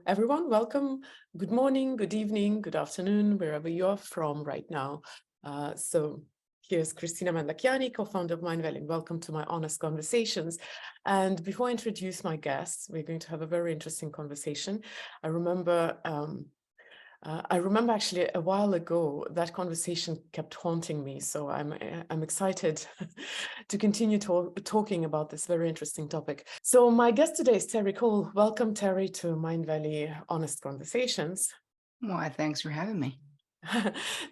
Everyone, welcome. Good morning, good evening, good afternoon, wherever you're from right now. So here's Christina Mand-Lakhiani, co-founder of Mindvalley, and welcome to my Honest Conversations. And before I introduce my guests, we're going to have a very interesting conversation. I remember actually a while ago that conversation kept haunting me, so I'm excited to continue talking about this very interesting topic. So my guest today is Terri Cole. Welcome, Terri, to Mindvalley Honest Conversations. Why, thanks for having me.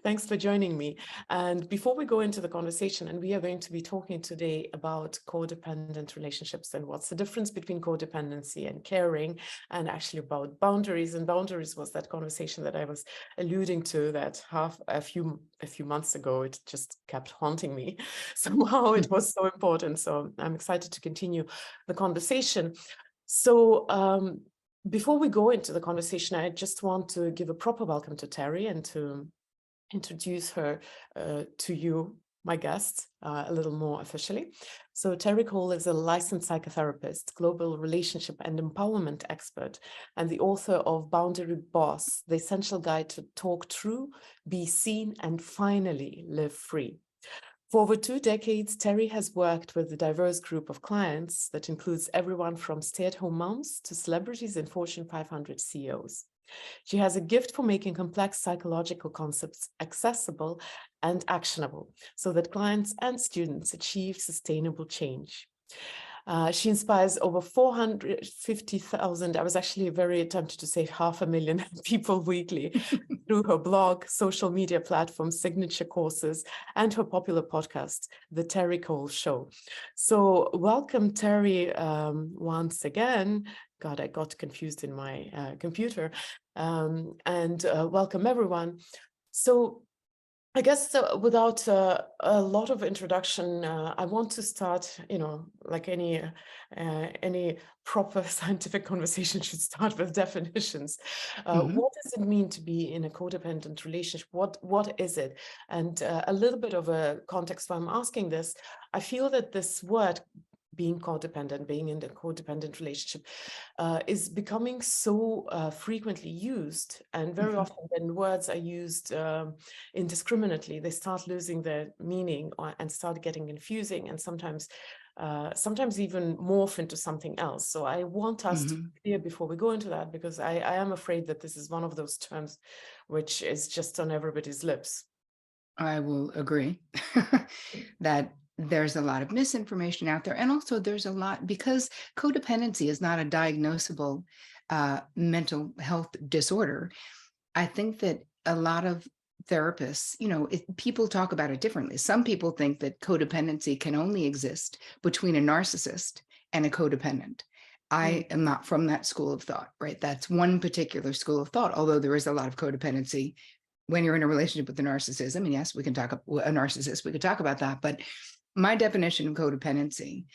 Thanks for joining me. And before we go into the conversation, and we are going to be talking today about codependent relationships and what's the difference between codependency and caring, and actually about boundaries. And boundaries was that conversation that I was alluding to that a few months ago. It just kept haunting me. Somehow it was so important. So I'm excited to continue the conversation. So before we go into the conversation, I just want to give a proper welcome to Terri and to introduce her to you, my guest, a little more officially. So Terri Cole is a licensed psychotherapist, global relationship and empowerment expert, and the author of Boundary Boss, the essential guide to talk true, be seen, and finally live free. For over 2 decades, Terri has worked with a diverse group of clients that includes everyone from stay-at-home moms to celebrities and Fortune 500 CEOs. She has a gift for making complex psychological concepts accessible and actionable so that clients and students achieve sustainable change. She inspires over 450,000, I was actually very tempted to say 500,000 people weekly through her blog, social media platforms, signature courses, and her popular podcast, The Terri Cole Show. So welcome, Terri, once again. God, I got confused in my computer. And welcome, everyone. So I guess without a lot of introduction, I want to start, like any proper scientific conversation should start with definitions. What does it mean to be in a codependent relationship? What is it? And a little bit of a context why I'm asking this, I feel that this word, being codependent, being in a codependent relationship, is becoming so frequently used, and very often when words are used indiscriminately, they start losing their meaning and start getting confusing, and sometimes even morph into something else. So I want us to be clear before we go into that, because I am afraid that this is one of those terms which is just on everybody's lips. I will agree that there's a lot of misinformation out there. And also there's a lot, because codependency is not a diagnosable mental health disorder. I think that a lot of therapists, people talk about it differently. Some people think that codependency can only exist between a narcissist and a codependent. I am not from that school of thought, right? That's one particular school of thought, although there is a lot of codependency when you're in a relationship with a narcissism. And yes, we can talk about a narcissist, we could talk about that. But my definition of codependency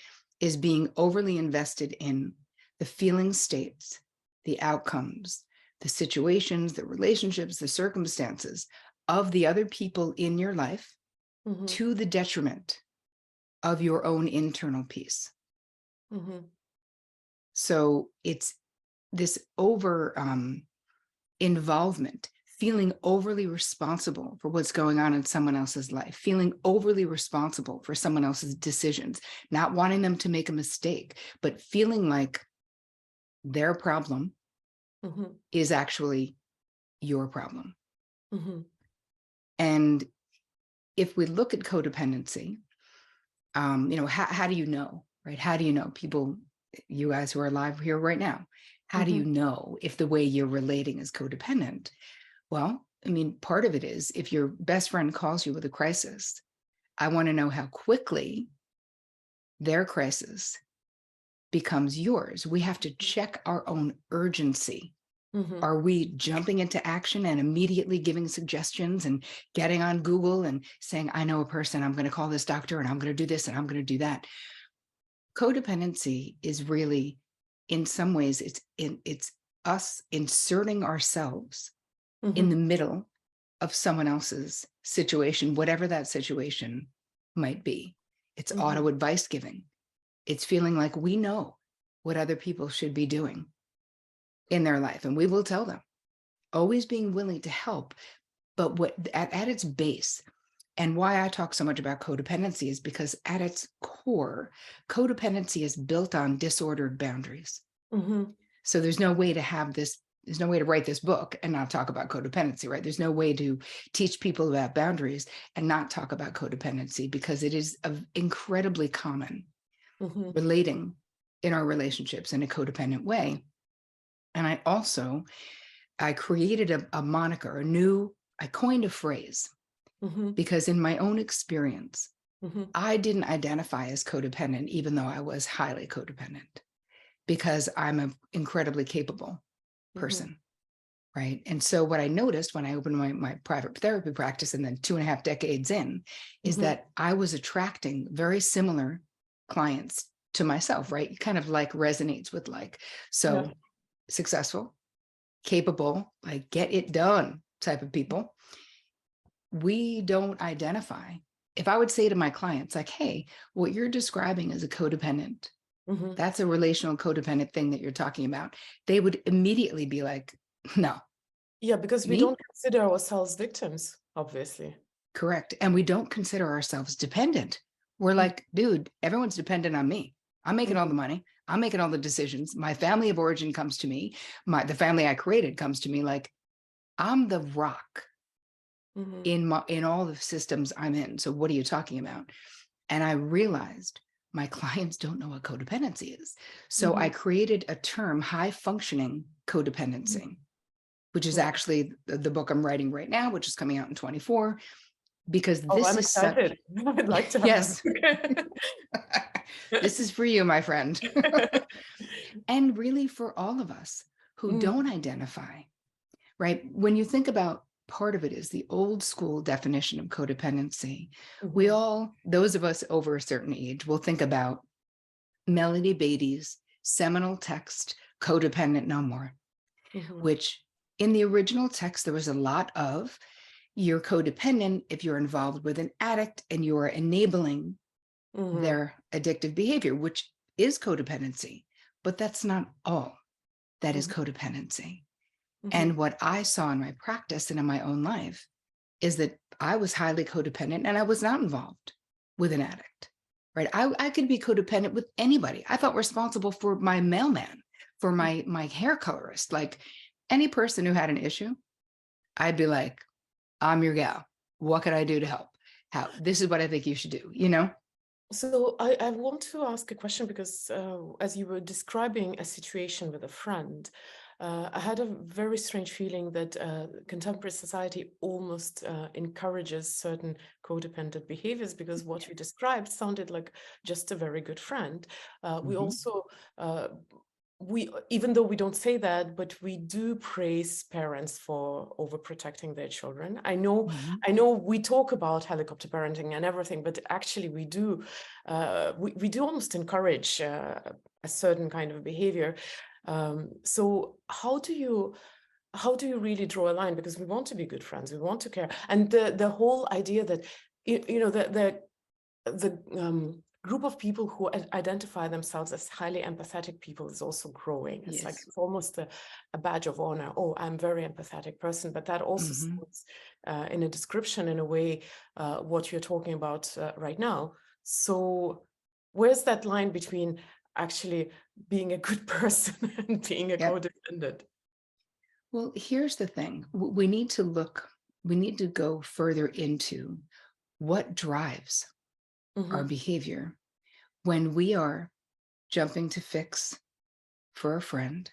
is being overly invested in the feeling states, the outcomes, the situations, the relationships, the circumstances of the other people in your life to the detriment of your own internal peace. So it's this over involvement, feeling overly responsible for what's going on in someone else's life, feeling overly responsible for someone else's decisions, not wanting them to make a mistake, but feeling like their problem is actually your problem. And if we look at codependency, how do you know, right? How do you know? People, you guys who are live here right now, how do you know if the way you're relating is codependent? Well, I mean, part of it is if your best friend calls you with a crisis, I want to know how quickly their crisis becomes yours. We have to check our own urgency. Are we jumping into action and immediately giving suggestions and getting on Google and saying, I know a person, I'm going to call this doctor and I'm going to do this and I'm going to do that? Codependency is really, in some ways, it's us inserting ourselves in the middle of someone else's situation, whatever that situation might be. It's auto advice giving. It's feeling like we know what other people should be doing. in their life. And we will tell them, always being willing to help. But what at its base, and why I talk so much about codependency is because at its core, codependency is built on disordered boundaries. Mm-hmm. So there's no way to have this, there's no way to write this book and not talk about codependency, right? There's no way to teach people about boundaries and not talk about codependency, because it is incredibly common Mm-hmm. relating in our relationships in a codependent way. And I created a moniker, I coined a phrase, Mm-hmm. because in my own experience, Mm-hmm. I didn't identify as codependent, even though I was highly codependent, because I'm an incredibly capable Mm-hmm. person, right? And so what I noticed when I opened my private therapy practice, and then 2.5 decades in, is Mm-hmm. that I was attracting very similar clients to myself, right? It kind of like resonates with like, Yeah. so successful, capable, like get it done type of people. We don't identify. If I would say to my clients, like, hey, what you're describing is a codependent, Mm-hmm. that's a relational codependent thing that you're talking about, they would immediately be like, no. Yeah, because we Me? don't consider ourselves victims, obviously. Correct. And we don't consider ourselves dependent. We're like, dude, everyone's dependent on me. I'm making all the Mm-hmm. money. I'm making all the decisions. My family of origin comes to me. The family I created comes to me. Like, I'm the rock Mm-hmm. in all the systems I'm in. So what are you talking about? And I realized my clients don't know what codependency is. So Mm-hmm. I created a term, high functioning codependency, which is Right. actually the book I'm writing right now, which is coming out in 24, because Oh, this I'm is such, excited. I'd like to have yes, that. this is for you, my friend. And really for all of us who Mm-hmm. don't identify, right? When you think about, part of it is the old school definition of codependency. We all, those of us over a certain age, will think about Melody Beattie's seminal text, Codependent No More, Mm-hmm. which in the original text, there was a lot of, you're codependent if you're involved with an addict and you are enabling Mm-hmm. their addictive behavior, which is codependency. But that's not all that is codependency. Mm-hmm. And what I saw in my practice and in my own life is that I was highly codependent and I was not involved with an addict, right? I could be codependent with anybody. I felt responsible for my mailman, for my hair colorist, like any person who had an issue. I'd be like, I'm your gal. What can I do to help? How? This is what I think you should do, you know? So I want to ask a question because as you were describing a situation with a friend, I had a very strange feeling that contemporary society almost encourages certain codependent behaviors, because what you described sounded like just a very good friend. We Mhm. also even though we don't say that, but we do praise parents for overprotecting their children. I know Mhm. we talk about helicopter parenting and everything, but actually we do almost encourage a certain kind of behavior. So how do you really draw a line? Because we want to be good friends, we want to care, and the whole idea that the group of people who identify themselves as highly empathetic people is also growing. It's like Yes. it's almost a badge of honor. Oh, I'm a very empathetic person, but that also Mhm. sounds in a description, in a way, what you're talking about right now. So where's that line between actually being a good person and being a Yep. codependent? Well, here's the thing. We need to go further into what drives our Mm-hmm. behavior when we are jumping to fix for a friend,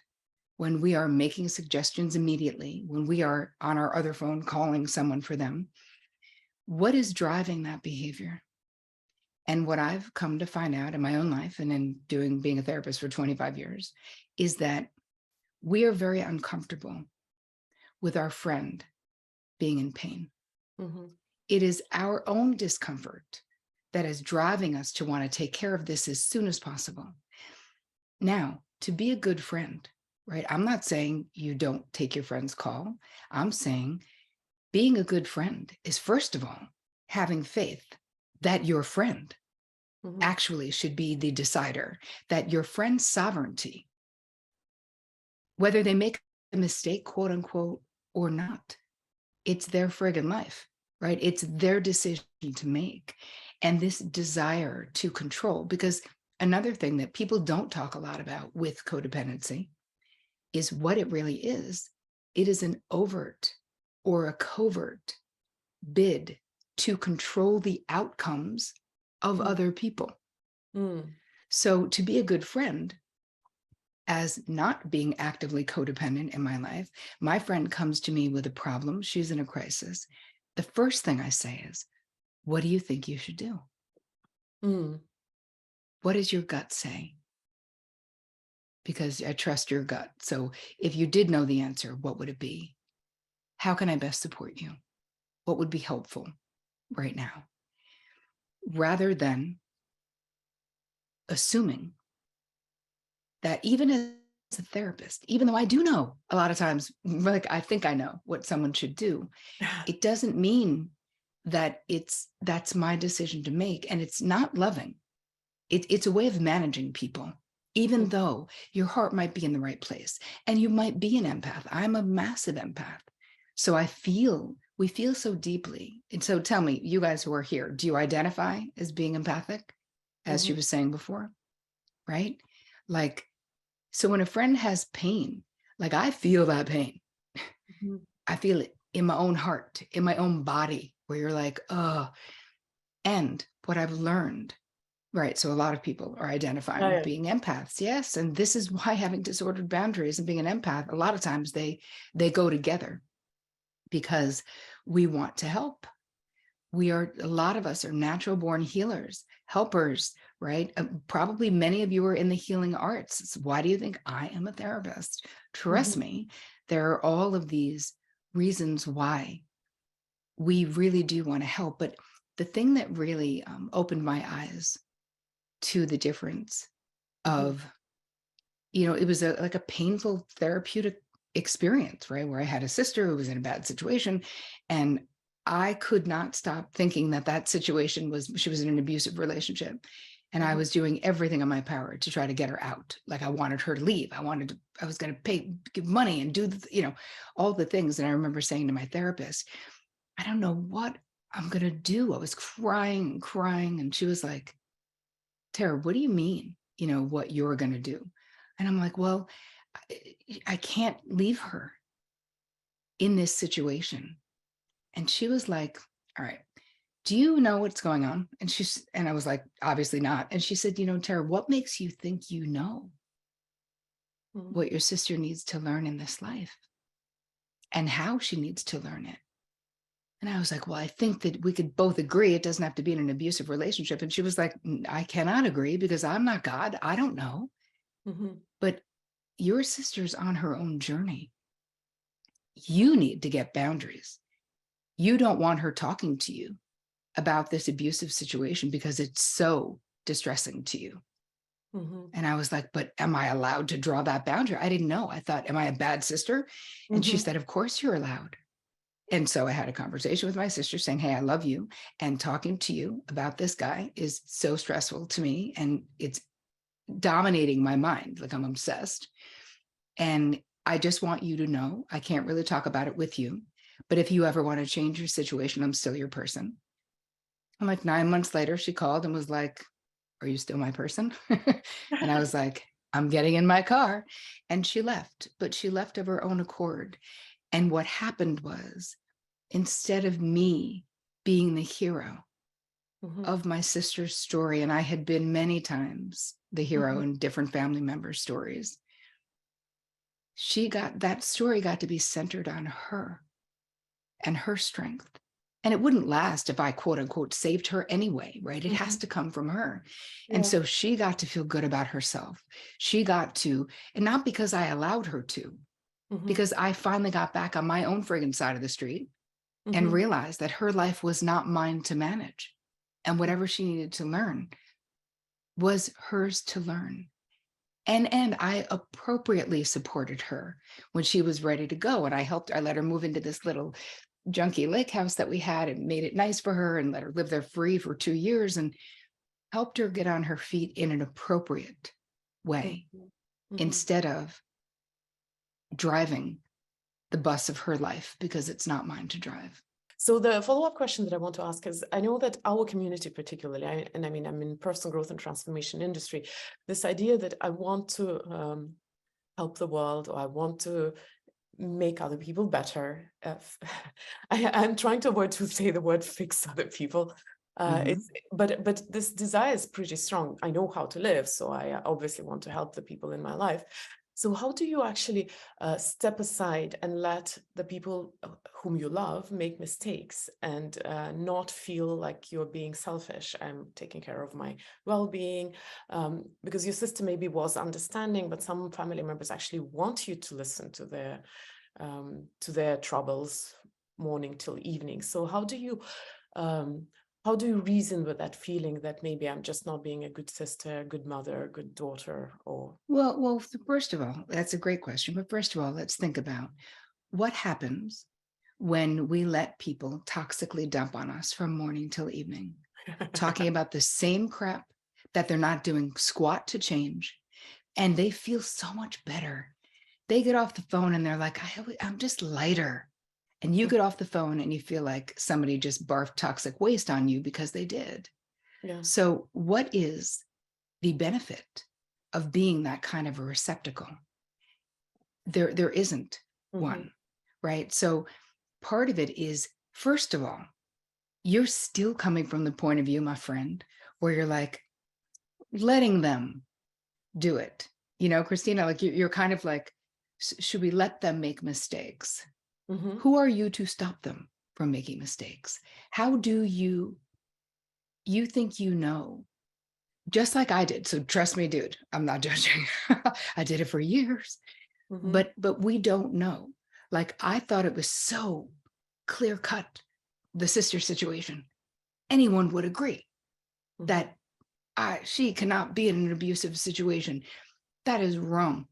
when we are making suggestions immediately, when we are on our other phone calling someone for them. What is driving that behavior? And what I've come to find out in my own life and in being a therapist for 25 years is that we are very uncomfortable with our friend being in pain. Mm-hmm. It is our own discomfort that is driving us to want to take care of this as soon as possible. Now, to be a good friend, right? I'm not saying you don't take your friend's call. I'm saying being a good friend is, first of all, having faith that your friend Mm-hmm. actually should be the decider, that your friend's sovereignty whether they make a mistake, quote unquote, or not. It's their friggin' life, right? It's their decision to make. And this desire to control, because another thing that people don't talk a lot about with codependency is what it really is. It is an overt or a covert bid to control the outcomes of other people. So to be a good friend, as not being actively codependent in my life, my friend comes to me with a problem, she's in a crisis. The first thing I say is, what do you think you should do? What does your gut say? Because I trust your gut. So if you did know the answer, what would it be? How can I best support you? What would be helpful right now? Rather than assuming that even as a therapist, even though I do know a lot of times, like I think I know what someone should do, it doesn't mean that that's my decision to make. And it's not loving. It's a way of managing people, even though your heart might be in the right place and you might be an empath. I'm a massive empath. So we feel so deeply. And so tell me, you guys who are here, do you identify as being empathic, as she was saying before, right? Like, so when a friend has pain, like I feel that pain, I feel it in my own heart, in my own body, where you're like, oh, and what I've learned, right? So a lot of people are identifying with being empaths. Yes. And this is why having disordered boundaries and being an empath, a lot of times they go together, because we want to help. A lot of us are natural born healers, helpers, right? Probably many of you are in the healing arts. So why do you think I am a therapist? Trust me, there are all of these reasons why we really do want to help. But the thing that really opened my eyes to the difference of, it was like a painful therapeutic experience, right? Where I had a sister who was in a bad situation, and I could not stop thinking that situation she was in an abusive relationship. And I was doing everything in my power to try to get her out. Like I wanted her to leave. I was going to give money and do all the things. And I remember saying to my therapist, I don't know what I'm going to do. I was crying. And she was like, Tara, what do you mean? What you're going to do? And I'm like, well, I can't leave her in this situation. And she was like, all right, do you know what's going on? And I was like, obviously not. And she said, Tara, what makes you think you know what your sister needs to learn in this life and how she needs to learn it? And I was like, well, I think that we could both agree it doesn't have to be in an abusive relationship. And she was like, I cannot agree because I'm not God. I don't know. But your sister's on her own journey. You need to get boundaries. You don't want her talking to you about this abusive situation because it's so distressing to you. And I was like, but am I allowed to draw that boundary? I didn't know. I thought, am I a bad sister? And she said, of course you're allowed. And so I had a conversation with my sister saying, hey, I love you. And talking to you about this guy is so stressful to me. And it's dominating my mind. Like I'm obsessed. And I just want you to know, I can't really talk about it with you, but if you ever want to change your situation, I'm still your person. And like 9 months later, she called and was like, are you still my person? And I was like, I'm getting in my car. And she left, but she left of her own accord. And what happened was, instead of me being the hero of my sister's story, and I had been many times the hero in different family members' stories, that story got to be centered on her and her strength. And it wouldn't last if I, quote unquote, saved her anyway, right? It has to come from her. Yeah. And so she got to feel good about herself. She got to, and not because I allowed her to, because I finally got back on my own friggin' side of the street and realized that her life was not mine to manage. And whatever she needed to learn was hers to learn. And I appropriately supported her when she was ready to go. And I let her move into this little junky lake house that we had and made it nice for her and let her live there free for 2 years and helped her get on her feet in an appropriate way instead of driving the bus of her life because it's not mine to drive. So the follow-up question that I want to ask is, I know that our community particularly, I mean, I'm in personal growth and transformation industry, this idea that I want to help the world, or I want to make other people better. I'm trying to avoid to say the word fix other people. It's but this desire is pretty strong. I know how to live, so I obviously want to help the people in my life. So how do you actually step aside and let the people whom you love make mistakes and not feel like you're being selfish? I'm taking care of my well-being, because your sister maybe was understanding, but some family members actually want you to listen to their troubles morning till evening. So how do you reason with that feeling that maybe I'm just not being a good sister, a good mother, a good daughter, or? Well, first of all, that's a great question. But first of all, let's think about what happens when we let people toxically dump on us from morning till evening, talking about the same crap that they're not doing squat to change, and they feel so much better. They get off the phone and they're like, I'm just lighter. And you get off the phone and you feel like somebody just barfed toxic waste on you because they did. Yeah. So what is the benefit of being that kind of a receptacle? There isn't one, right? So part of it is, first of all, you're still coming from the point of view, my friend, where you're like letting them do it. You know, Christina, like you're kind of like, should we let them make mistakes? Who are you to stop them from making mistakes? How do you think you know? Just like I did. So trust me, dude, I'm not judging. I did it for years, but we don't know. Like I thought it was so clear cut, the sister situation. Anyone would agree that she cannot be in an abusive situation. That is wrong.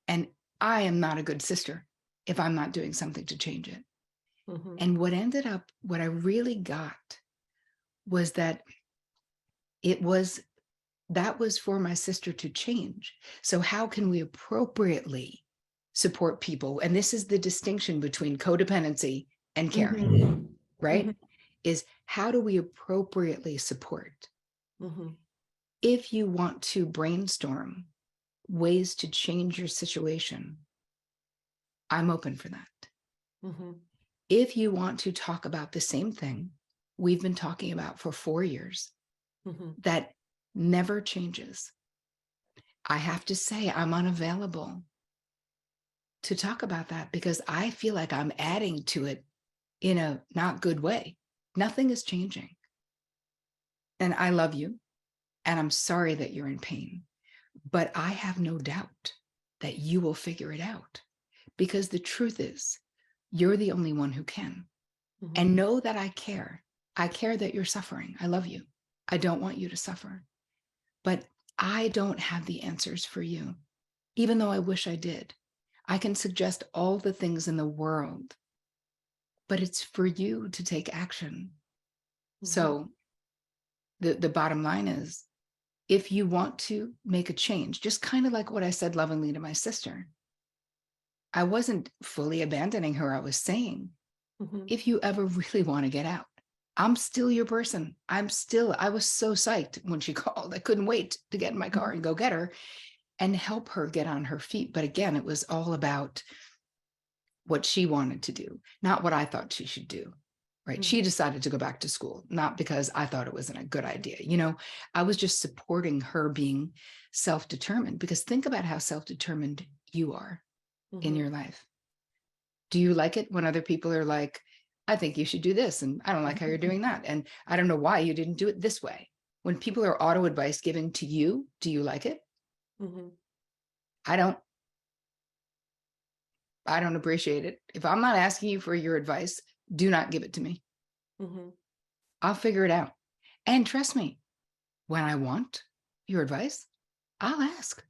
And I am not a good sister if I'm not doing something to change it. And what I really got was that that was for my sister to change. So how can we appropriately support people? And this is the distinction between codependency and caring, right? Is how do we appropriately support? If you want to brainstorm ways to change your situation, I'm open for that. If you want to talk about the same thing we've been talking about for 4 years, that never changes, I have to say I'm unavailable to talk about that because I feel like I'm adding to it in a not good way. Nothing is changing. And I love you. And I'm sorry that you're in pain. But I have no doubt that you will figure it out. Because the truth is, you're the only one who can. And know that I care. I care that you're suffering. I love you. I don't want you to suffer. But I don't have the answers for you, even though I wish I did. I can suggest all the things in the world, but it's for you to take action. So the bottom line is, if you want to make a change, just kind of like what I said lovingly to my sister, I wasn't fully abandoning her. I was saying, if you ever really want to get out, I'm still your person. I was so psyched when she called. I couldn't wait to get in my car and go get her and help her get on her feet. But again, it was all about what she wanted to do, not what I thought she should do, right? She decided to go back to school, not because I thought it wasn't a good idea. You know, I was just supporting her being self-determined, because think about how self-determined you are in your life. Do you like it when other people are like, I think you should do this, and I don't like how you're doing that, and I don't know why you didn't do it this way? When people are auto advice giving to you, do you like it? I don't appreciate it. If I'm not asking you for your advice, do not give it to me. I'll figure it out. And trust me, when I want your advice, I'll ask.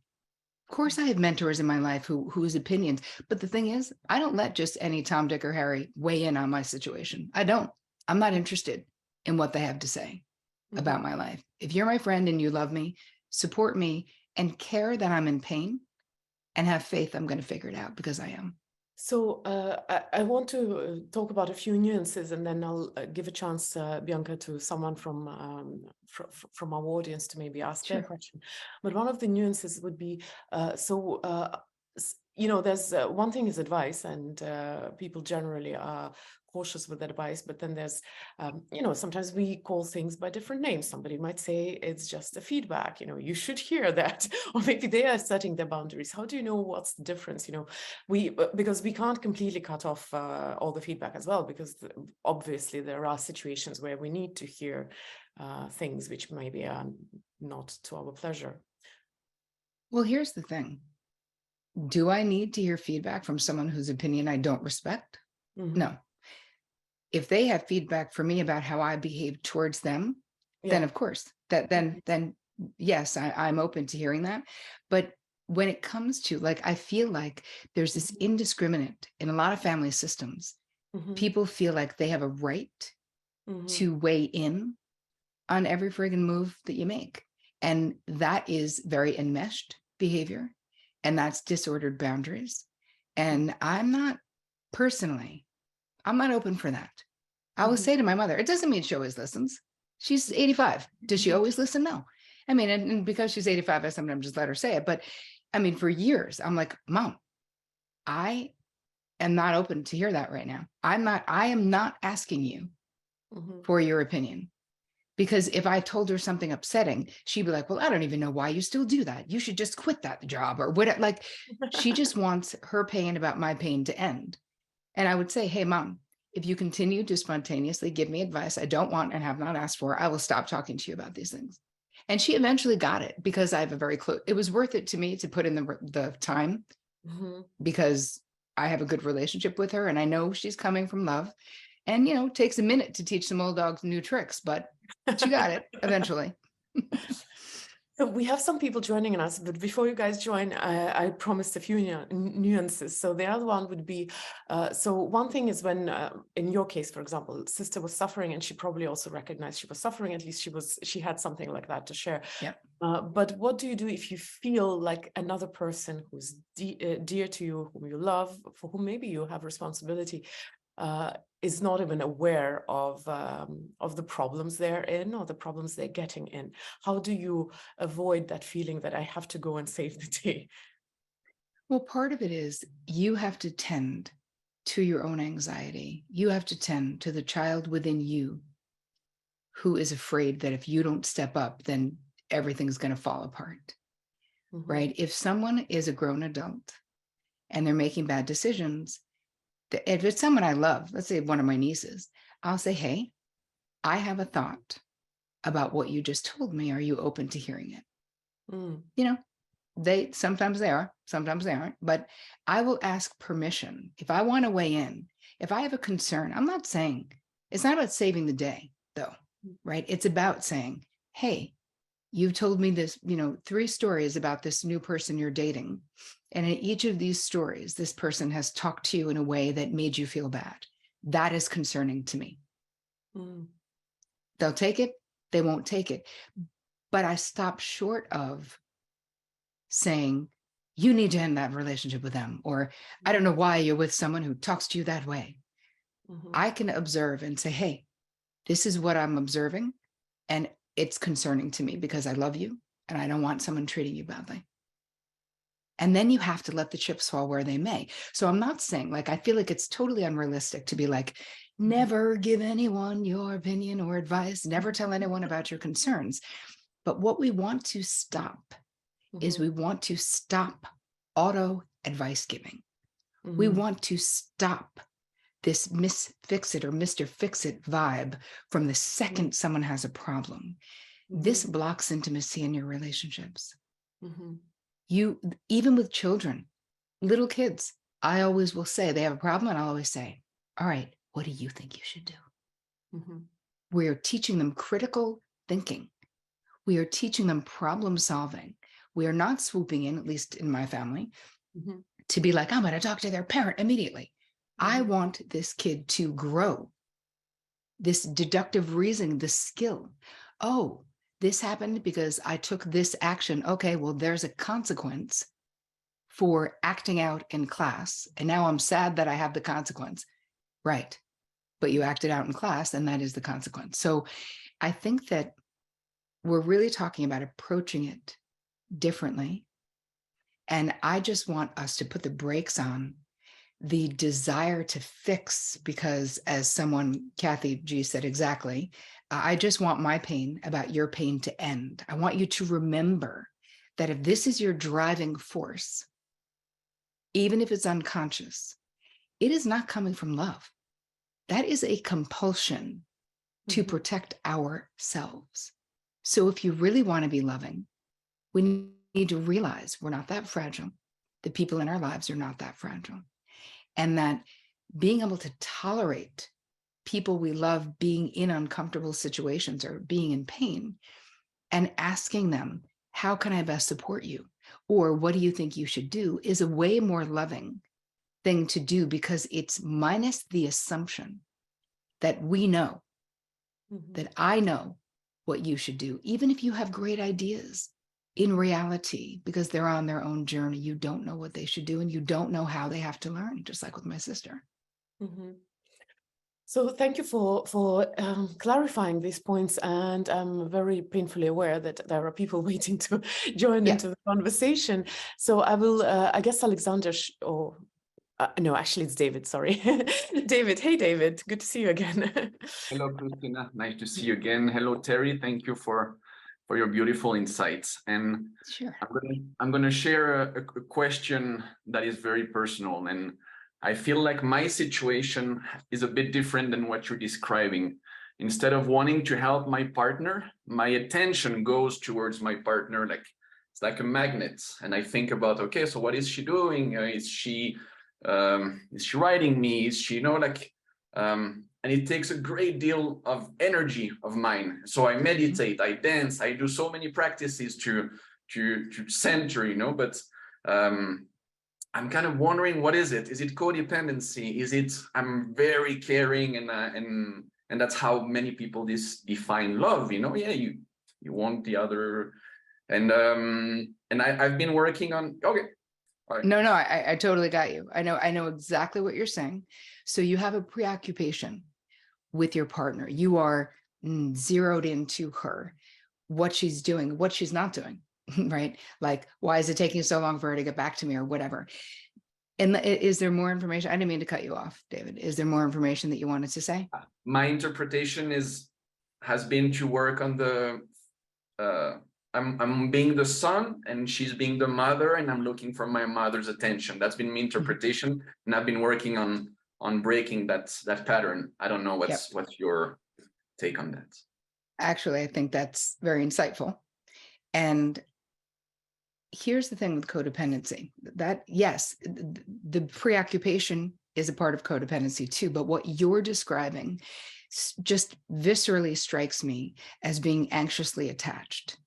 Of course, I have mentors in my life whose opinions, but the thing is, I don't let just any Tom, Dick, or Harry weigh in on my situation. I don't. I'm not interested in what they have to say about my life. If you're my friend and you love me, support me, and care that I'm in pain, and have faith I'm going to figure it out, because I am. So I want to talk about a few nuances, and then I'll give a chance, Bianca, to someone from our audience to maybe ask their Sure. question. But one of the nuances would be, there's one thing is advice, and people generally are cautious with advice, but then there's, sometimes we call things by different names. Somebody might say it's just a feedback, you should hear that, or maybe they are setting their boundaries. How do you know what's the difference? Because we can't completely cut off all the feedback as well, because obviously there are situations where we need to hear things which maybe are not to our pleasure. Well, here's the thing. Do I need to hear feedback from someone whose opinion I don't respect? Mm-hmm. No. If they have feedback for me about how I behave towards them, then of course then yes, I'm open to hearing that. But when it comes to, like, I feel like there's this indiscriminate in a lot of family systems. Mm-hmm. People feel like they have a right to weigh in on every friggin' move that you make. And that is very enmeshed behavior, and that's disordered boundaries. And I'm not open for that. I will say to my mother, it doesn't mean she always listens. She's 85. Does she always listen? No. I mean, and because she's 85, I sometimes just let her say it. But I mean, for years, I'm like, Mom, I am not open to hear that right now. I am not asking you for your opinion. Because if I told her something upsetting, she'd be like, well, I don't even know why you still do that. You should just quit that job or what. Like, she just wants her pain about my pain to end. And I would say, hey, Mom, if you continue to spontaneously give me advice I don't want and have not asked for, I will stop talking to you about these things. And she eventually got it, because I have a very close, it was worth it to me to put in the time, because I have a good relationship with her and I know she's coming from love. And, it takes a minute to teach some old dogs new tricks, but she got it eventually. We have some people joining us, but before you guys join, I promised a few nuances. So the other one would be, so one thing is when, in your case, for example, sister was suffering and she probably also recognized she was suffering, at least she had something like that to share. Yeah. But what do you do if you feel like another person who's dear to you, whom you love, for whom maybe you have responsibility, is not even aware of the problems they're in or the problems they're getting in? How do you avoid that feeling that I have to go and save the day? Well, part of it is you have to tend to your own anxiety. You have to tend to the child within you who is afraid that if you don't step up, then everything's going to fall apart, right? If someone is a grown adult and they're making bad decisions, if it's someone I love, let's say one of my nieces, I'll say, hey, I have a thought about what you just told me. Are you open to hearing it? Sometimes they are, sometimes they aren't, but I will ask permission. If I want to weigh in, if I have a concern, I'm not saying, it's not about saving the day though, right? It's about saying, hey, you've told me this, 3 stories about this new person you're dating. And in each of these stories, this person has talked to you in a way that made you feel bad. That is concerning to me. They'll take it, they won't take it. But I stop short of saying, you need to end that relationship with them, or I don't know why you're with someone who talks to you that way. I can observe and say, hey, this is what I'm observing, and it's concerning to me because I love you and I don't want someone treating you badly. And then you have to let the chips fall where they may. So I'm not saying, like, I feel like it's totally unrealistic to be like, never give anyone your opinion or advice, never tell anyone about your concerns. But what we want to stop is we want to stop auto advice giving. We want to stop this Miss Fix-It or Mr. Fix-It vibe from the second someone has a problem. This blocks intimacy in your relationships. You, even with children, little kids, I always will say they have a problem, and I'll always say, all right, what do you think you should do? We're teaching them critical thinking. We are teaching them problem solving. We are not swooping in, at least in my family, to be like, I'm going to talk to their parent immediately. I want this kid to grow this deductive reasoning, the skill. Oh, this happened because I took this action. Okay, well, there's a consequence for acting out in class. And now I'm sad that I have the consequence. Right. But you acted out in class, and that is the consequence. So I think that we're really talking about approaching it differently. And I just want us to put the brakes on the desire to fix, because as someone, Kathy G, said exactly, I just want my pain about your pain to end. I want you to remember that if this is your driving force, even if it's unconscious, it is not coming from love. That is a compulsion to protect ourselves. So if you really want to be loving, we need to realize we're not that fragile. The people in our lives are not that fragile. And that being able to tolerate people we love being in uncomfortable situations or being in pain, and asking them, how can I best support you? Or what do you think you should do, is a way more loving thing to do, because it's minus the assumption that we know, that I know what you should do, even if you have great ideas. In reality, because they're on their own journey, you don't know what they should do, and you don't know how they have to learn, just like with my sister. So thank you for clarifying these points, and I'm very painfully aware that there are people waiting to join into the conversation. So I will, I guess Alexander, no, actually it's David, sorry. David, hey David, good to see you again. Hello, Christina, nice to see you again. Hello, Terri, thank you for your beautiful insights. And sure, I'm going to share a question that is very personal, and I feel like my situation is a bit different than what you're describing. Instead of wanting to help my partner, my attention goes towards my partner, like it's like a magnet. And I think about, okay, so what is she doing? Is she writing me? Is she, and it takes a great deal of energy of mine. So I meditate, I dance, I do so many practices to center, but I'm kind of wondering, what is it? Is it codependency? Is it I'm very caring and that's how many people define love? Yeah, you want the other, and I've been working on. Okay. Right. No, I totally got you. I know exactly what you're saying. So you have a preoccupation with your partner. You are zeroed into her, what she's doing, what she's not doing, right? Like, why is it taking so long for her to get back to me, or whatever? And is there more information? I didn't mean to cut you off, David. Is there more information that you wanted to say? My interpretation has been to work on the I'm being the son and she's being the mother, and I'm looking for my mother's attention. That's been my interpretation, and I've been working on breaking that pattern. I don't know what's your take on that. Actually, I think that's very insightful. And here's the thing with codependency, that yes, the preoccupation is a part of codependency too, but what you're describing just viscerally strikes me as being anxiously attached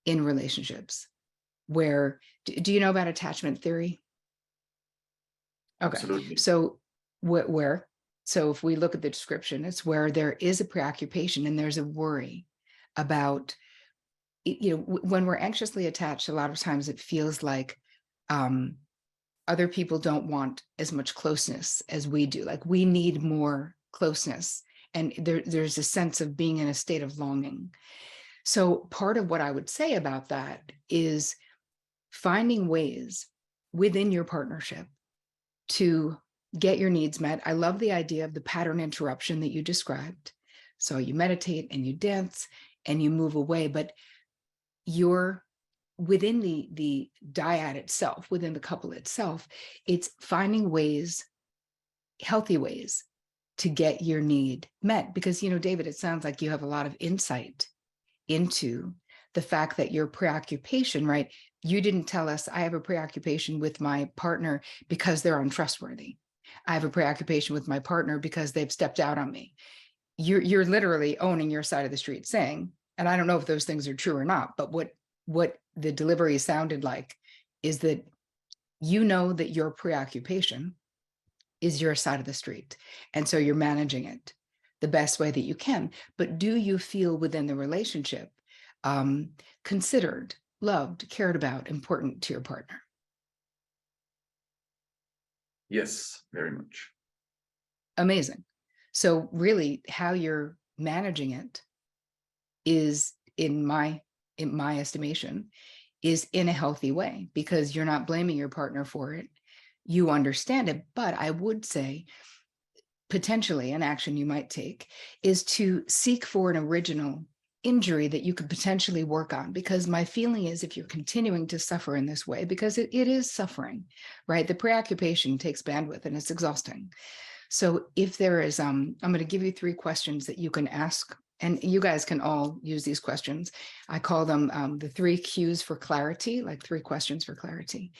in relationships. Where, do you know about attachment theory? Okay. Absolutely. So where, so if we look at the description, it's where there is a preoccupation and there's a worry about, when we're anxiously attached, a lot of times it feels like other people don't want as much closeness as we do. Like, we need more closeness. And there's a sense of being in a state of longing. So part of what I would say about that is finding ways within your partnership to get your needs met. I love the idea of the pattern interruption that you described. So you meditate and you dance and you move away, but you're within the dyad itself, within the couple itself, it's finding ways, healthy ways, to get your need met. Because, David, it sounds like you have a lot of insight into the fact that your preoccupation, right? You didn't tell us, I have a preoccupation with my partner because they're untrustworthy. I have a preoccupation with my partner because they've stepped out on me. You're literally owning your side of the street, saying, and I don't know if those things are true or not, but what the delivery sounded like is that that your preoccupation is your side of the street. And so you're managing it the best way that you can. But do you feel within the relationship considered, loved, cared about, important to your partner? Yes, very much. Amazing. So really how you're managing it is, in my estimation, is in a healthy way, because you're not blaming your partner for it. You understand it. But I would say potentially an action you might take is to seek for an original injury that you could potentially work on, because my feeling is, if you're continuing to suffer in this way, because it is suffering, right? The preoccupation takes bandwidth and it's exhausting. So if there is, I'm going to give you 3 questions that you can ask, and you guys can all use these questions. I call them the 3 cues for clarity, like 3 questions for clarity.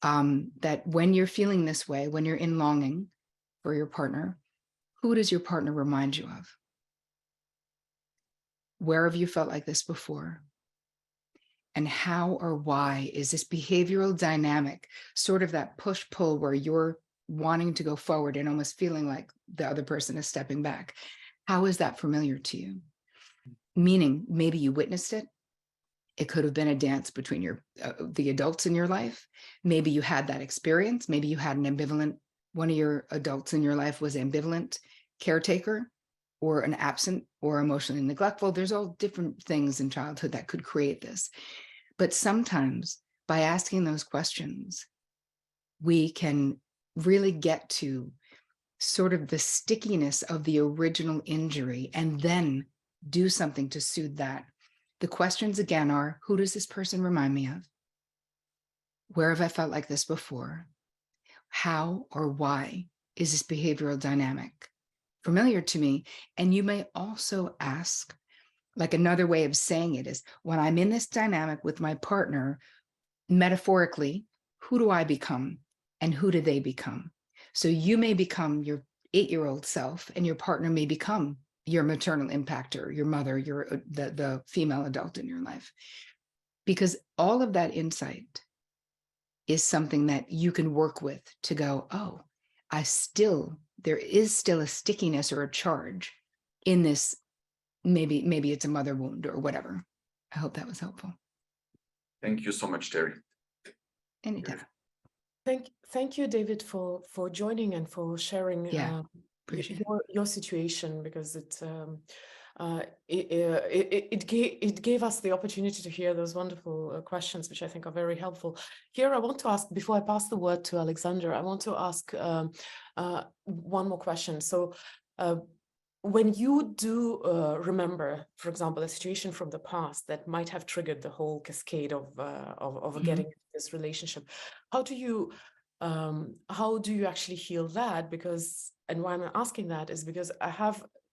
That when you're feeling this way, when you're in longing for your partner, who does your partner remind you of? Where have you felt like this before? And how or why is this behavioral dynamic, sort of that push-pull where you're wanting to go forward and almost feeling like the other person is stepping back? How is that familiar to you? Meaning, maybe you witnessed it. It could have been a dance between the adults in your life. Maybe you had that experience. Maybe you had an ambivalent, one of your adults in your life was ambivalent caretaker, or an absent or emotionally neglectful. There's all different things in childhood that could create this. But sometimes by asking those questions, we can really get to sort of the stickiness of the original injury and then do something to soothe that. The questions again are, who does this person remind me of? Where have I felt like this before? How or why is this behavioral dynamic familiar to me? And you may also ask, like another way of saying it is, when I'm in this dynamic with my partner, metaphorically, who do I become and who do they become? So you may become your 8-year-old self, and your partner may become your maternal impactor, your mother, the female adult in your life. Because all of that insight is something that you can work with to go, oh, there is still a stickiness or a charge in this. Maybe it's a mother wound or whatever. I hope that was helpful. Thank you so much, Terri. Anytime. Thank you, David, for joining and for sharing your situation, because it gave us the opportunity to hear those wonderful questions, which I think are very helpful. Here, I want to ask, before I pass the word to Alexander, I want to ask one more question. So when you do remember, for example, a situation from the past that might have triggered the whole cascade of getting into this relationship, how do you actually heal that? Because, and why I'm asking that is because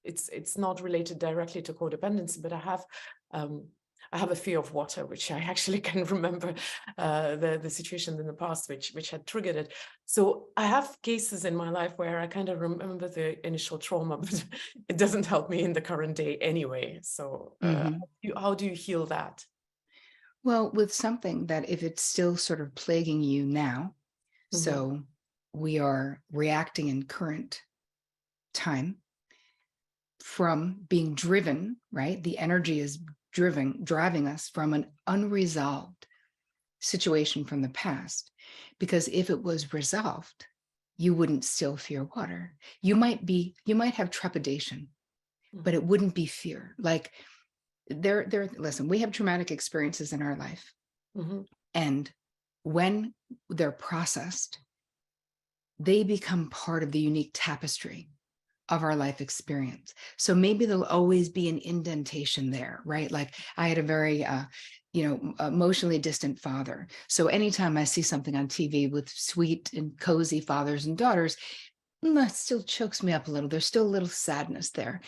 it's not related directly to codependency, but I have a fear of water, which I actually can remember the situation in the past which had triggered it. So I have cases in my life where I kind of remember the initial trauma, but it doesn't help me in the current day anyway. So how do you heal that? Well, with something that if it's still sort of plaguing you now, so we are reacting in current time from being driven, right? The energy is driving us from an unresolved situation from the past. Because if it was resolved, you wouldn't still fear water. You might have trepidation, but it wouldn't be fear. Like listen, we have traumatic experiences in our life. And when they're processed, they become part of the unique tapestry of our life experience. So maybe there'll always be an indentation there, right? Like I had a very, emotionally distant father. So anytime I see something on TV with sweet and cozy fathers and daughters, that still chokes me up a little. There's still a little sadness there,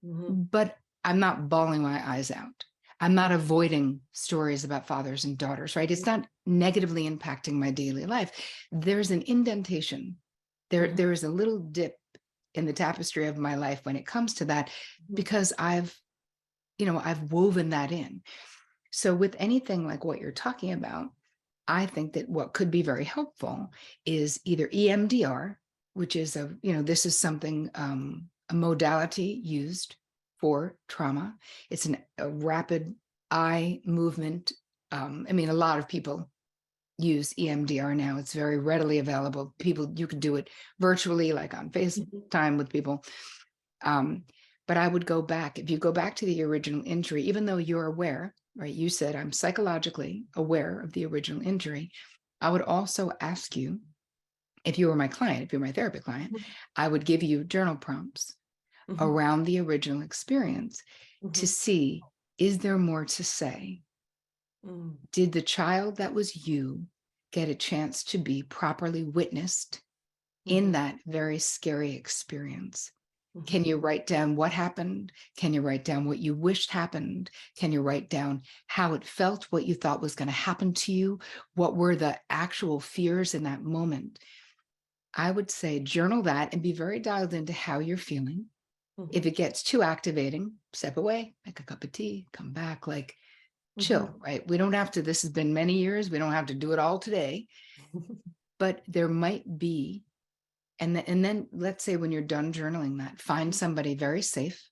but I'm not bawling my eyes out. I'm not avoiding stories about fathers and daughters, right? It's not negatively impacting my daily life. There's an indentation. There is a little dip in the tapestry of my life when it comes to that, because I've woven that in. So with anything like what you're talking about, I think that what could be very helpful is either EMDR, which is this is something, a modality used for trauma. It's a rapid eye movement. A lot of people use EMDR now. It's very readily available. People, you can do it virtually, like on FaceTime with people. But I would go back, if you go back to the original injury, even though you're aware, right? You said, I'm psychologically aware of the original injury. I would also ask you, if you were my client, if you're my therapy client, I would give you journal prompts around the original experience to see, is there more to say? Did the child that was you get a chance to be properly witnessed in that very scary experience? Can you write down what happened? Can you write down what you wished happened? Can you write down how it felt, what you thought was going to happen to you? What were the actual fears in that moment? I would say journal that and be very dialed into how you're feeling. If it gets too activating, step away, make a cup of tea, come back, like chill, right? We don't have to, this has been many years. We don't have to do it all today, but there might be. And then let's say when you're done journaling that, find somebody very safe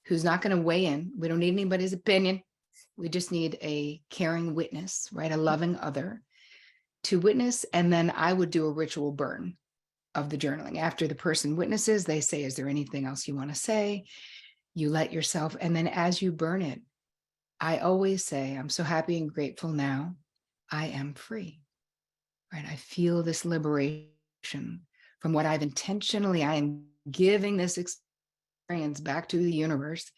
who's not going to weigh in. We don't need anybody's opinion. We just need a caring witness, right? A loving other to witness. And then I would do a ritual burn of the journaling. After the person witnesses, they say, is there anything else you want to say? You let yourself, and then as you burn it, I always say, I'm so happy and grateful now. I am free, right? I feel this liberation from what I've intentionally, I am giving this experience back to the universe.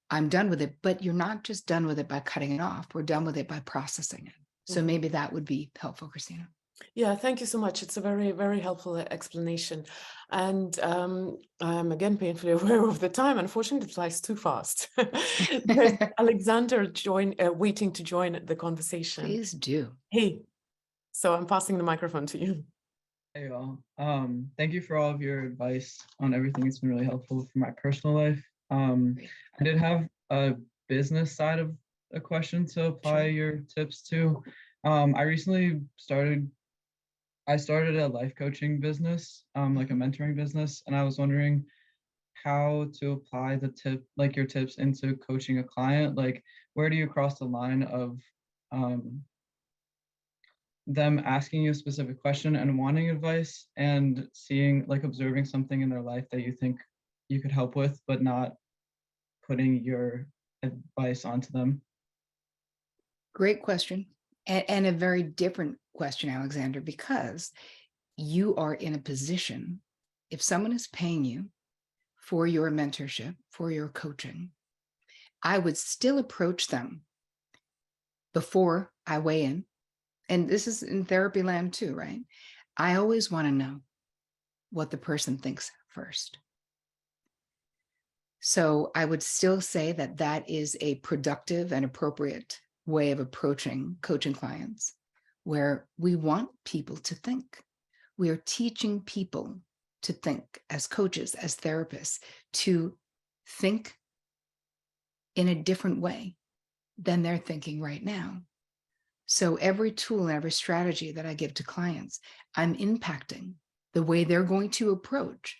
I'm done with it, but you're not just done with it by cutting it off. We're done with it by processing it. So maybe that would be helpful, Christina. Yeah, thank you so much. It's a very, very helpful explanation. And I'm again painfully aware of the time. Unfortunately, it flies too fast. There's Alexander waiting to join the conversation. Please do. Hey, so I'm passing the microphone to you. Hey y'all. Thank you for all of your advice on everything. It's been really helpful for my personal life. I did have a business side of a question to apply your tips to. I recently started a life coaching business, like a mentoring business, and I was wondering how to apply your tips into coaching a client. Like, where do you cross the line of them asking you a specific question and wanting advice and seeing, like, observing something in their life that you think you could help with, but not putting your advice onto them? Great question. And a very different question, Alexander, because you are in a position, if someone is paying you for your mentorship, for your coaching, I would still approach them before I weigh in. And this is in therapy land too, right? I always want to know what the person thinks first. So I would still say that that is a productive and appropriate way of approaching coaching clients, where we want people to think. We are teaching people to think as coaches, as therapists, to think in a different way than they're thinking right now. So every tool and every strategy that I give to clients, I'm impacting the way they're going to approach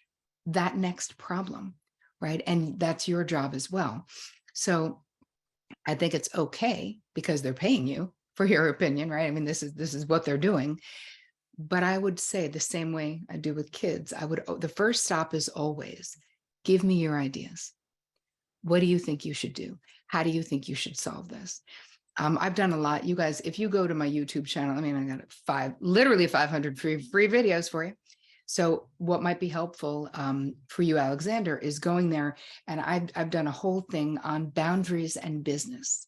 that next problem, right? And that's your job as well. So I think it's okay because they're paying you for your opinion, right? I mean, this is what they're doing. But I would say the same way I do with kids, the first stop is always, give me your ideas. What do you think you should do? How do you think you should solve this? I've done a lot. You guys, if you go to my YouTube channel, I mean, I got literally 500 free videos for you. So what might be helpful for you, Alexander, is going there. And I've done a whole thing on boundaries and business.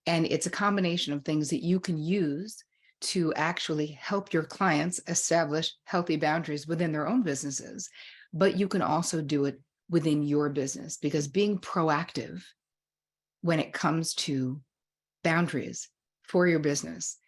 And it's a combination of things that you can use to actually help your clients establish healthy boundaries within their own businesses. But you can also do it within your business, because being proactive when it comes to boundaries for your business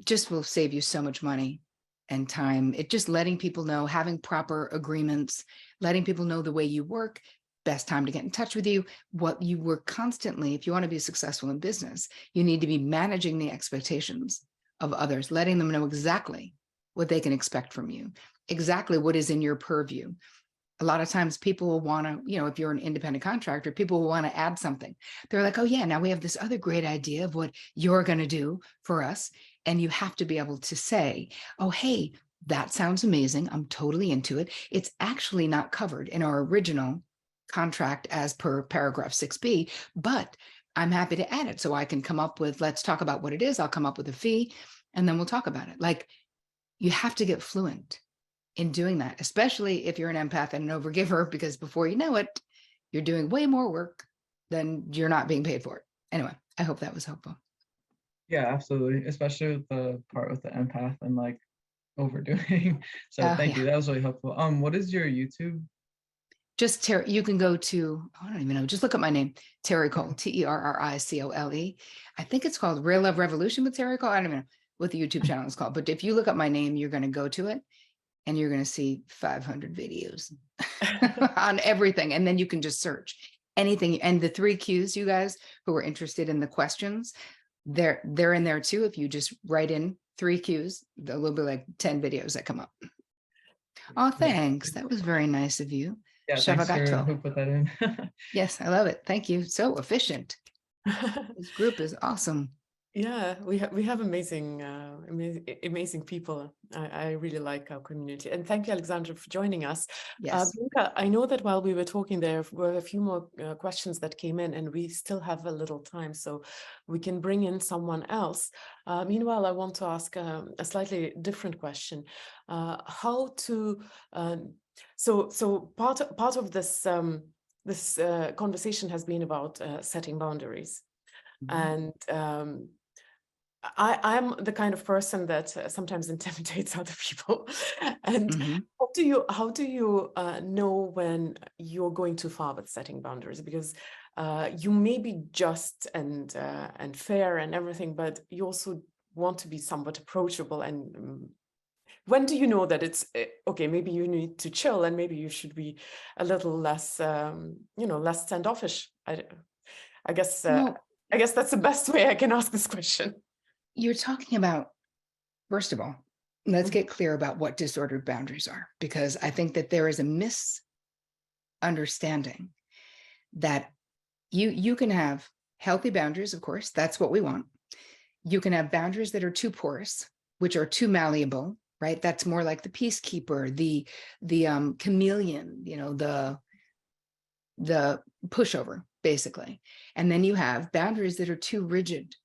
just will save you so much money and time. It just letting people know, having proper agreements, letting people know the way you work, best time to get in touch with you, what you work constantly. If you want to be successful in business, you need to be managing the expectations of others, letting them know exactly what they can expect from you, exactly what is in your purview. A lot of times people will want to, if you're an independent contractor, people will want to add something. They're like, oh yeah, now we have this other great idea of what you're going to do for us. And you have to be able to say, oh, hey, that sounds amazing. I'm totally into it. It's actually not covered in our original contract as per paragraph 6B, but I'm happy to add it. So I can come up with, let's talk about what it is. I'll come up with a fee and then we'll talk about it. Like, you have to get fluent in doing that, especially if you're an empath and an overgiver, because before you know it, you're doing way more work than you're not being paid for it. Anyway, I hope that was helpful. Yeah, absolutely. Especially with the part with the empath and like overdoing. So thank you. That was really helpful. What is your YouTube? Just Terri, you can go to, I don't even know, just look up my name, Terri Cole, Terricole. I think it's called Real Love Revolution with Terri Cole. I don't even know what the YouTube channel is called, but if you look up my name, you're going to go to it and you're going to see 500 videos on everything. And then you can just search anything. And the 3 Qs, you guys who are interested in the questions, they're in there too. If you just write in 3 Qs, there will be like 10 videos that come up. Oh, thanks. That was very nice of you. Yeah, thanks for who put that in. Yes, I love it. Thank you. So efficient. This group is awesome. Yeah, we have amazing, amazing people. I really like our community, and thank you, Alexandra, for joining us. Yes. Bianca, I know that while we were talking, there were a few more questions that came in, and we still have a little time, so we can bring in someone else. Meanwhile, I want to ask a slightly different question: how to so part of this this conversation has been about setting boundaries, and I'm the kind of person that sometimes intimidates other people. And how do you know when you're going too far with setting boundaries? Because you may be just and fair and everything, but you also want to be somewhat approachable. And when do you know that it's okay? Maybe you need to chill, and maybe you should be a little less, less standoffish. I guess that's the best way I can ask this question. You're talking about, first of all, let's get clear about what disordered boundaries are, because I think that there is a misunderstanding that you can have healthy boundaries, of course, that's what we want. You can have boundaries that are too porous, which are too malleable, right? That's more like the peacekeeper, the chameleon, the pushover, basically. And then you have boundaries that are too rigid.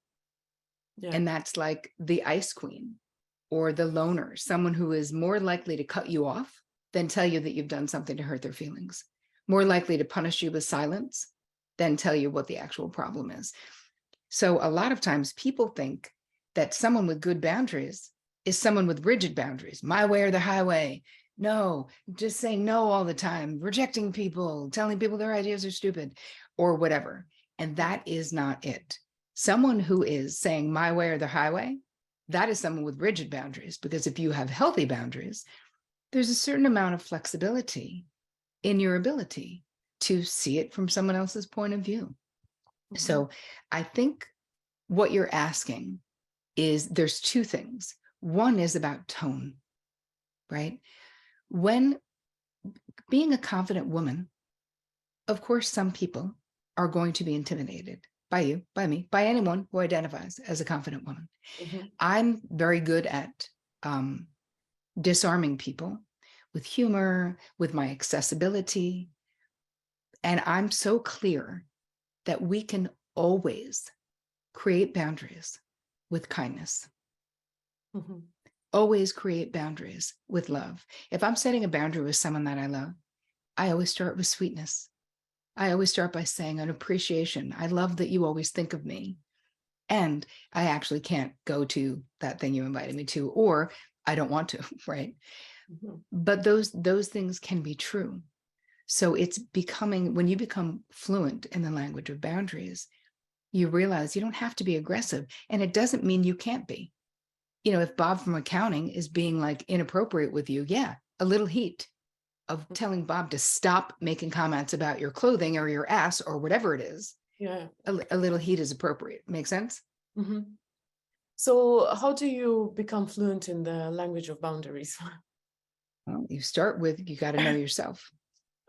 Yeah. And that's like the ice queen or the loner, someone who is more likely to cut you off than tell you that you've done something to hurt their feelings, more likely to punish you with silence than tell you what the actual problem is. So a lot of times people think that someone with good boundaries is someone with rigid boundaries, my way or the highway. No, just saying no all the time, rejecting people, telling people their ideas are stupid or whatever. And that is not it. Someone who is saying my way or the highway, that is someone with rigid boundaries, because if you have healthy boundaries, there's a certain amount of flexibility in your ability to see it from someone else's point of view. So I think what you're asking is, there's 2 things. One is about tone, right? When being a confident woman, of course, some people are going to be intimidated by you, by me, by anyone who identifies as a confident woman. I'm very good at disarming people with humor, with my accessibility. And I'm so clear that we can always create boundaries with kindness. Always create boundaries with love. If I'm setting a boundary with someone that I love, I always start with sweetness. I always start by saying an appreciation. I love that you always think of me. And I actually can't go to that thing you invited me to, or I don't want to, right? But those things can be true. So it's becoming, when you become fluent in the language of boundaries, you realize you don't have to be aggressive. And it doesn't mean you can't be. If Bob from accounting is being like inappropriate with you, yeah, a little heat of telling Bob to stop making comments about your clothing or your ass or whatever it is. Yeah. A little heat is appropriate. Make sense? So how do you become fluent in the language of boundaries? Well, you start with, you got to know yourself.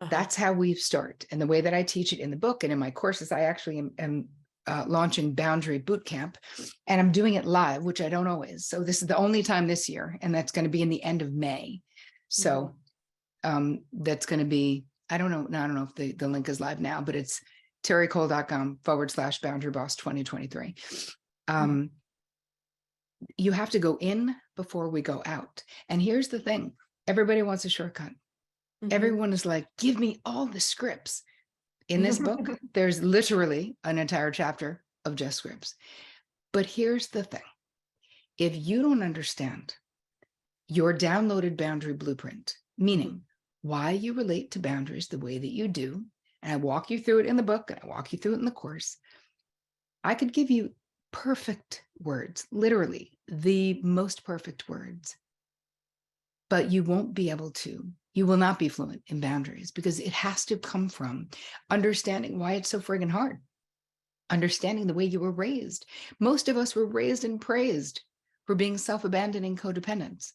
That's how we start. And the way that I teach it in the book and in my courses, I actually am launching Boundary Bootcamp, and I'm doing it live, which I don't always. So this is the only time this year, and that's going to be in the end of May. So that's going to be, I don't know if the link is live now, but it's terricole.com/boundaryboss 2023. You have to go in before we go out. And here's the thing. Everybody wants a shortcut. Everyone is like, give me all the scripts. In this book, there's literally an entire chapter of just scripts. But here's the thing. If you don't understand your downloaded boundary blueprint, meaning why you relate to boundaries the way that you do, and I walk you through it in the book, and I walk you through it in the course, I could give you perfect words, literally the most perfect words, but you won't be able to. You will not be fluent in boundaries because it has to come from understanding why it's so friggin' hard, understanding the way you were raised. Most of us were raised and praised for being self-abandoning codependents.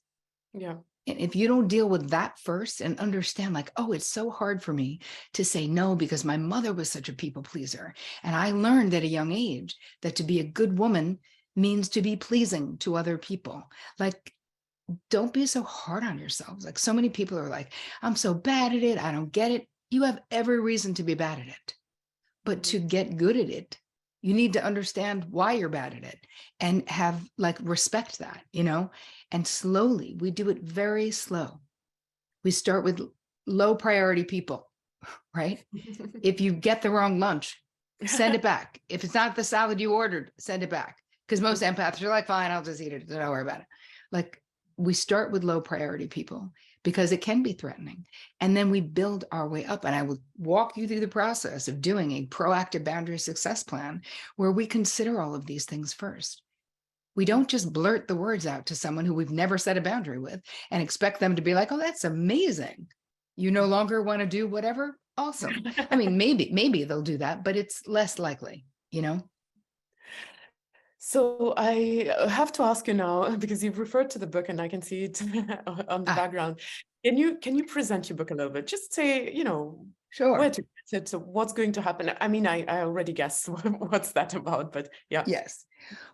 Yeah. And if you don't deal with that first and understand, like, oh, it's so hard for me to say no because my mother was such a people pleaser. And I learned at a young age that to be a good woman means to be pleasing to other people. Like, don't be so hard on yourselves. Like, so many people are like, I'm so bad at it. I don't get it. You have every reason to be bad at it. But to get good at it, you need to understand why you're bad at it and have like respect that, you know, and slowly we do it very slow. We start with low priority people, right? If you get the wrong lunch, send it back. If it's not the salad you ordered, send it back. Because most empaths are like, fine, I'll just eat it. Don't worry about it. Like, we start with low priority people because it can be threatening. And then we build our way up. And I will walk you through the process of doing a proactive boundary success plan where we consider all of these things first. We don't just blurt the words out to someone who we've never set a boundary with and expect them to be like, oh, that's amazing. You no longer want to do whatever? Awesome. I mean, maybe they'll do that, but it's less likely, you know? So I have to ask you now, because you've referred to the book and I can see it on the background. Can you present your book a little bit? Just say, you know, Sure. where to get it, so what's going to happen. I mean, I already guess what's that about, but yeah. Yes.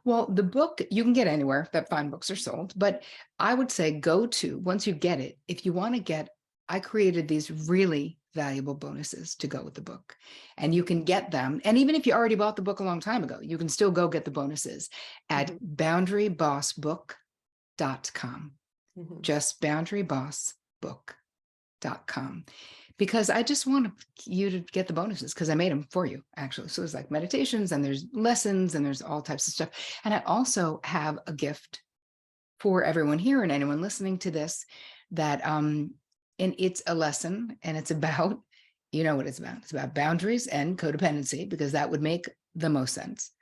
Well, the book you can get anywhere that fine books are sold, but I would say go to, once you get it, if you want to get, I created these really valuable bonuses to go with the book, and you can get them. And even if you already bought the book a long time ago, you can still go get the bonuses at boundarybossbook.com. Just boundarybossbook.com. Because I just want you to get the bonuses because I made them for you, actually. So it's like meditations and there's lessons and there's all types of stuff. And I also have a gift for everyone here and anyone listening to this that, and it's a lesson and it's about, you know what it's about. It's about boundaries and codependency because that would make the most sense.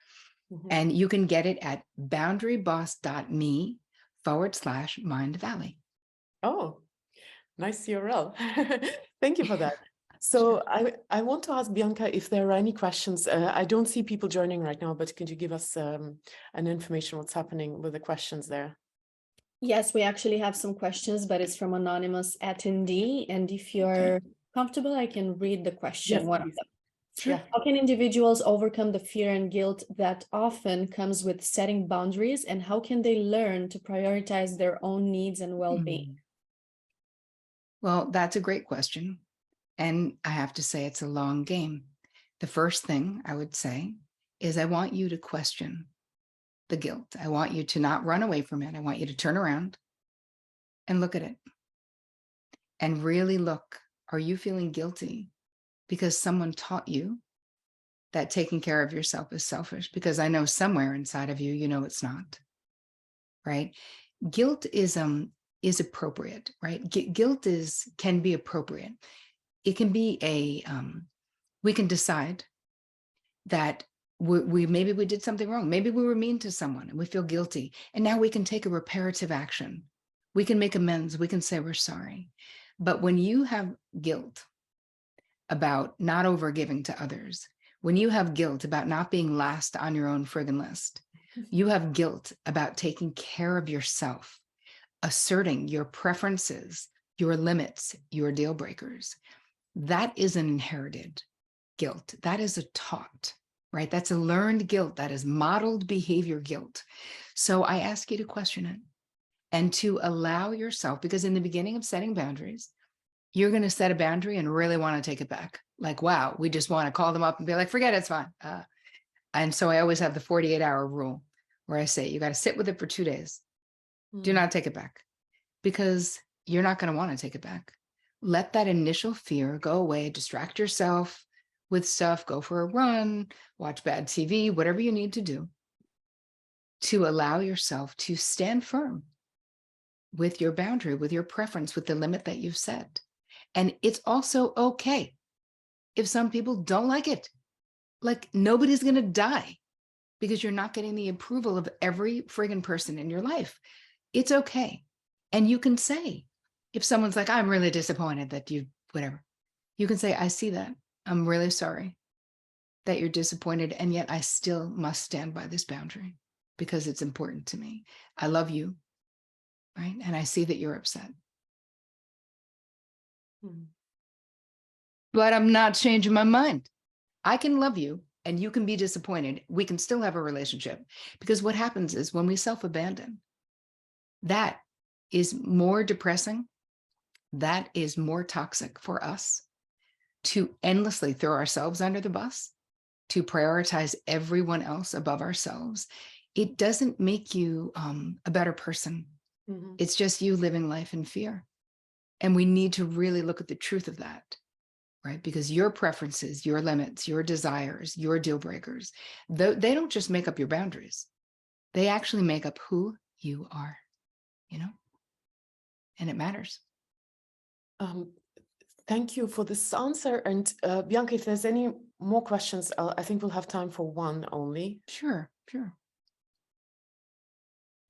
And you can get it at boundaryboss.me/Mind Valley. Oh, nice URL. Thank you for that. So I want to ask Bianca if there are any questions. I don't see people joining right now, but could you give us an information what's happening with the questions there? Yes, we actually have some questions, but it's from anonymous attendee. And if you're comfortable, I can read the question. Yes, One of please. them. Sure. Yeah. How can individuals overcome the fear and guilt that often comes with setting boundaries, and how can they learn to prioritize their own needs and well-being? Well, that's a great question. And I have to say it's a long game. The first thing I would say is I want you to question the guilt. I want you to not run away from it. I want you to turn around and look at it and really look. Are you feeling guilty because someone taught you that taking care of yourself is selfish? Because I know somewhere inside of you, you know it's not, right? Guilt is appropriate, right? Guilt can be appropriate. It can be we can decide that maybe we did something wrong. Maybe we were mean to someone and we feel guilty. And now we can take a reparative action. We can make amends. We can say we're sorry. But when you have guilt about not overgiving to others, when you have guilt about not being last on your own friggin' list, you have guilt about taking care of yourself, asserting your preferences, your limits, your deal breakers. that is an inherited guilt. That is a taught, right? That's a learned guilt. That is modeled behavior guilt. So I ask you to question it and to allow yourself, because in the beginning of setting boundaries, you're going to set a boundary and really want to take it back. Like, wow, we just want to call them up and be like, forget it, it's fine. And so I always have the 48-hour rule where I say, you got to sit with it for 2 days. Do not take it back, because you're not going to want to take it back. Let that initial fear go away, distract yourself with stuff, go for a run, watch bad TV, whatever you need to do to allow yourself to stand firm with your boundary, with your preference, with the limit that you've set. And it's also okay if some people don't like it. Like, nobody's going to die because you're not getting the approval of every friggin' person in your life. It's okay. And you can say, if someone's like, I'm really disappointed that you, whatever, you can say, I see that. I'm really sorry that you're disappointed. And yet I still must stand by this boundary because it's important to me. I love you, right? And I see that you're upset. But I'm not changing my mind. I can love you and you can be disappointed. We can still have a relationship, because what happens is when we self-abandon, that is more depressing. That is more toxic for us, to endlessly throw ourselves under the bus, to prioritize everyone else above ourselves. It doesn't make you a better person. It's just you living life in fear. And we need to really look at the truth of that, right? Because your preferences, your limits, your desires, your deal breakers, they don't just make up your boundaries. They actually make up who you are, you know? And it matters. Thank you for this answer. And Bianca, if there's any more questions, I think we'll have time for one only. Sure, sure.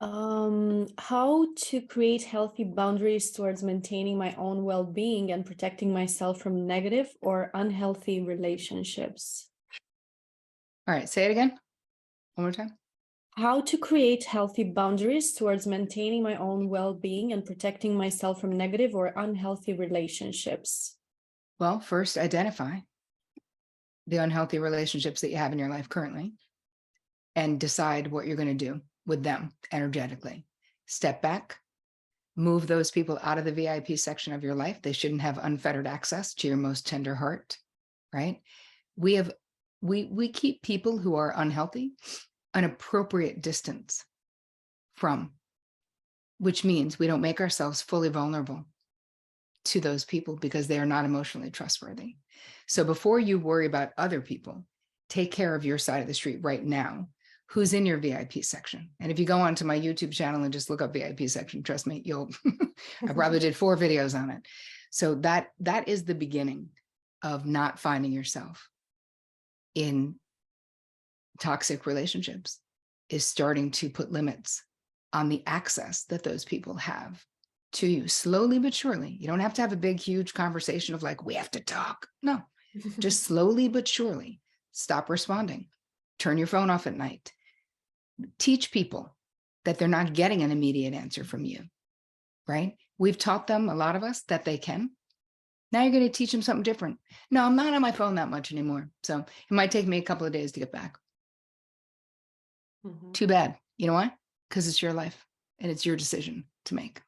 How to create healthy boundaries towards maintaining my own well-being and protecting myself from negative or unhealthy relationships. All right, say it again. One more time. How to create healthy boundaries towards maintaining my own well-being and protecting myself from negative or unhealthy relationships. Well, first, identify the unhealthy relationships that you have in your life currently and decide what you're going to do with them energetically. Step back, move those people out of the VIP section of your life. They shouldn't have unfettered access to your most tender heart, right? We keep people who are unhealthy an appropriate distance from, which means we don't make ourselves fully vulnerable to those people because they are not emotionally trustworthy. So before you worry about other people, take care of your side of the street right now. Who's in your VIP section? And if you go onto my YouTube channel and just look up VIP section, trust me, you'll, I probably did 4 videos on it. So that is the beginning of not finding yourself in toxic relationships, is starting to put limits on the access that those people have to you, slowly but surely. You don't have to have a big, huge conversation of like, we have to talk. No, just slowly but surely stop responding. Turn your phone off at night. Teach people that they're not getting an immediate answer from you, right? We've taught them, a lot of us, that they can. Now you're going to teach them something different. No, I'm not on my phone that much anymore. So it might take me a couple of days to get back. Too bad. You know why? Because it's your life and it's your decision to make.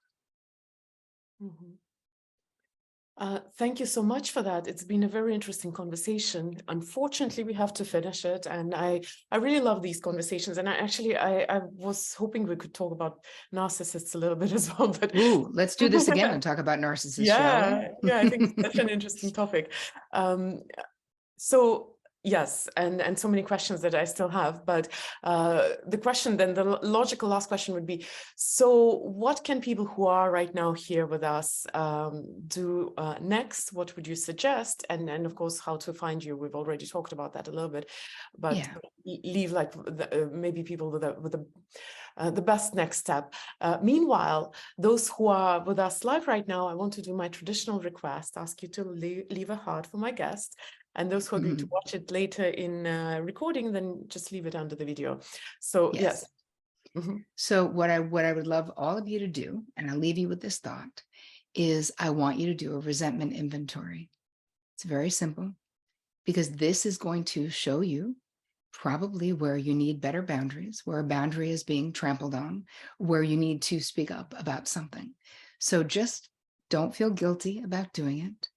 Thank you so much for that. It's been a very interesting conversation. Unfortunately, we have to finish it. And I really love these conversations. And I was hoping we could talk about narcissists a little bit as well. But ooh, let's do this again and talk about narcissists, shall we? Yeah, I think it's such an interesting topic. So yes, and so many questions that I still have, but the question then, the logical last question would be, so what can people who are right now here with us do next? What would you suggest? And of course, how to find you. We've already talked about that a little bit, but yeah, leave like maybe people with the best next step. Meanwhile, those who are with us live right now, I want to do my traditional request, ask you to leave a heart for my guest. And those who are going to watch it later in recording, then just leave it under the video. So yes. So what I would love all of you to do, and I'll leave you with this thought, is I want you to do a resentment inventory. It's very simple, because this is going to show you probably where you need better boundaries, where a boundary is being trampled on, where you need to speak up about something. So just don't feel guilty about doing it.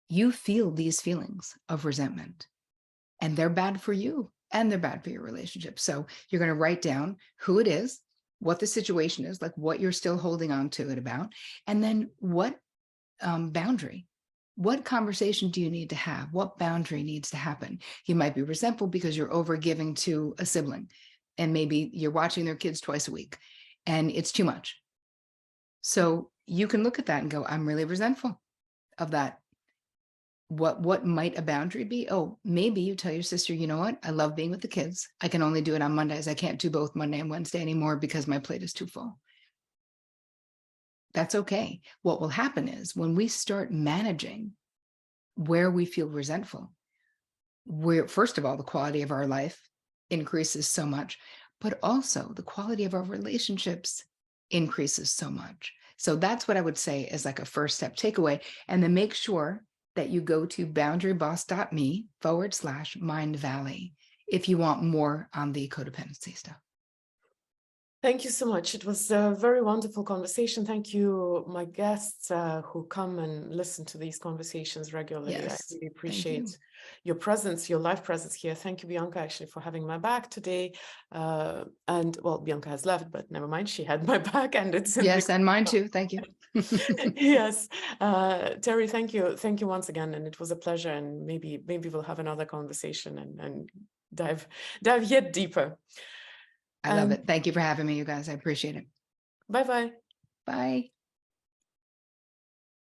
You feel these feelings of resentment, and they're bad for you and they're bad for your relationship. So you're going to write down who it is, what the situation is, like what you're still holding on to it about, and then what boundary, what conversation do you need to have? What boundary needs to happen? You might be resentful because you're over giving to a sibling, and maybe you're watching their kids twice a week and it's too much. So you can look at that and go, I'm really resentful of that. What might a boundary be? Oh, maybe you tell your sister, you know what? I love being with the kids. I can only do it on Mondays. I can't do both Monday and Wednesday anymore because my plate is too full. That's okay. What will happen is when we start managing where we feel resentful, where, first of all, the quality of our life increases so much, but also the quality of our relationships increases so much. So that's what I would say is like a first step takeaway. And then make sure that you go to boundaryboss.me/Mind Valley if you want more on the codependency stuff. Thank you so much. It was a very wonderful conversation. Thank you, my guests who come and listen to these conversations regularly. Yes, I really appreciate your presence, your live presence here. Thank you, Bianca, actually, for having my back today. And well, Bianca has left, but never mind, she had my back, and it's in yes, and mine too. Thank you. Yes, Terri, thank you once again, and it was a pleasure. And maybe we'll have another conversation and dive yet deeper. I love it. Thank you for having me, you guys. I appreciate it. Bye-bye. Bye.